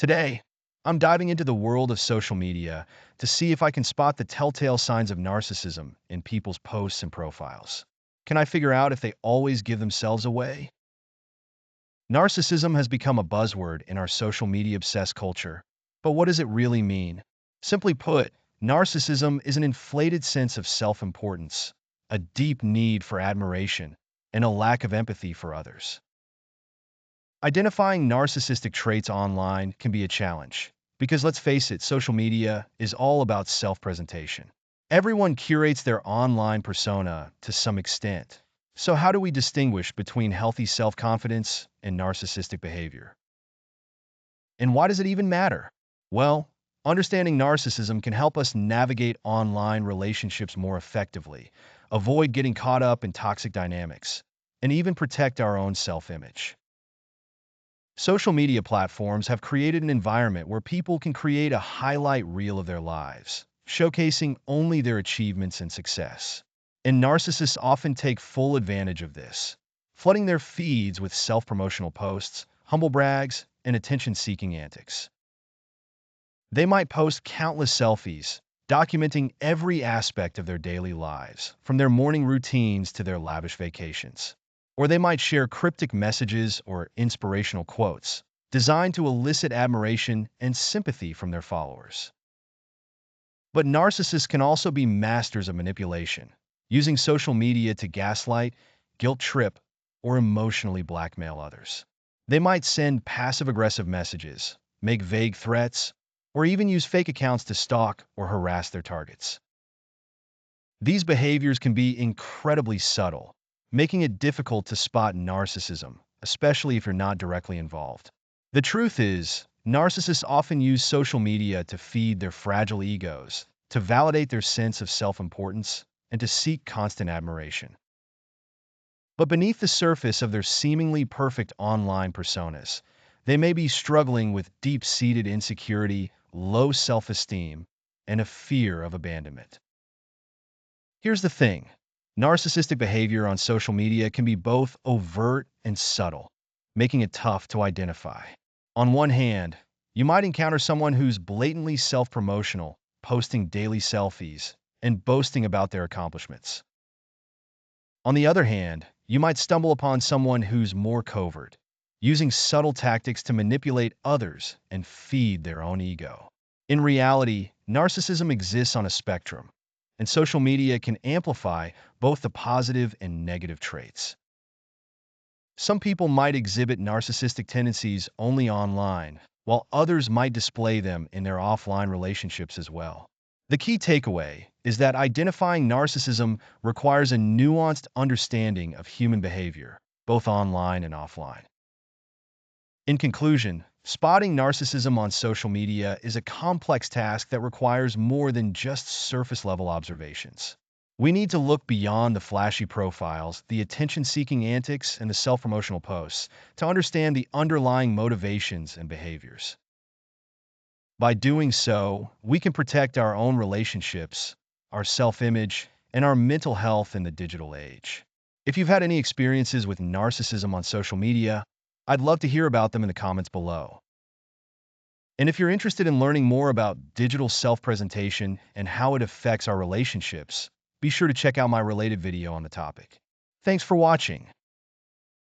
Today, I'm diving into the world of social media to see if I can spot the telltale signs of narcissism in people's posts and profiles. Can I figure out if they always give themselves away? Narcissism has become a buzzword in our social media obsessed culture. But what does it really mean? Simply put, narcissism is an inflated sense of self importance, a deep need for admiration, and a lack of empathy for others. Identifying narcissistic traits online can be a challenge because let's face it, social media is all about self-presentation. Everyone curates their online persona to some extent. So how do we distinguish between healthy self-confidence and narcissistic behavior? And why does it even matter? Well, understanding narcissism can help us navigate online relationships more effectively, avoid getting caught up in toxic dynamics, and even protect our own self-image. Social media platforms have created an environment where people can create a highlight reel of their lives, showcasing only their achievements and success. And narcissists often take full advantage of this, flooding their feeds with self-promotional posts, humble brags, and attention-seeking antics. They might post countless selfies, documenting every aspect of their daily lives, from their morning routines to their lavish vacations. Or they might share cryptic messages or inspirational quotes designed to elicit admiration and sympathy from their followers. But narcissists can also be masters of manipulation, using social media to gaslight, guilt trip, or emotionally blackmail others. They might send passive-aggressive messages, make vague threats, or even use fake accounts to stalk or harass their targets. These behaviors can be incredibly subtle, making it difficult to spot narcissism, especially if you're not directly involved. The truth is, narcissists often use social media to feed their fragile egos, to validate their sense of self-importance, and to seek constant admiration. But beneath the surface of their seemingly perfect online personas, they may be struggling with deep-seated insecurity, low self-esteem, and a fear of abandonment. Here's the thing. Narcissistic behavior on social media can be both overt and subtle, making it tough to identify. On one hand, you might encounter someone who's blatantly self-promotional, posting daily selfies, and boasting about their accomplishments. On the other hand, you might stumble upon someone who's more covert, using subtle tactics to manipulate others and feed their own ego. In reality, narcissism exists on a spectrum, and social media can amplify both the positive and negative traits. Some people might exhibit narcissistic tendencies only online, while others might display them in their offline relationships as well. The key takeaway is that identifying narcissism requires a nuanced understanding of human behavior, both online and offline. In conclusion, spotting narcissism on social media is a complex task that requires more than just surface-level observations. We need to look beyond the flashy profiles, the attention-seeking antics, and the self-promotional posts to understand the underlying motivations and behaviors. By doing so, we can protect our own relationships, our self-image, and our mental health in the digital age. If you've had any experiences with narcissism on social media, I'd love to hear about them in the comments below. And if you're interested in learning more about digital self-presentation and how it affects our relationships, be sure to check out my related video on the topic. Thanks for watching.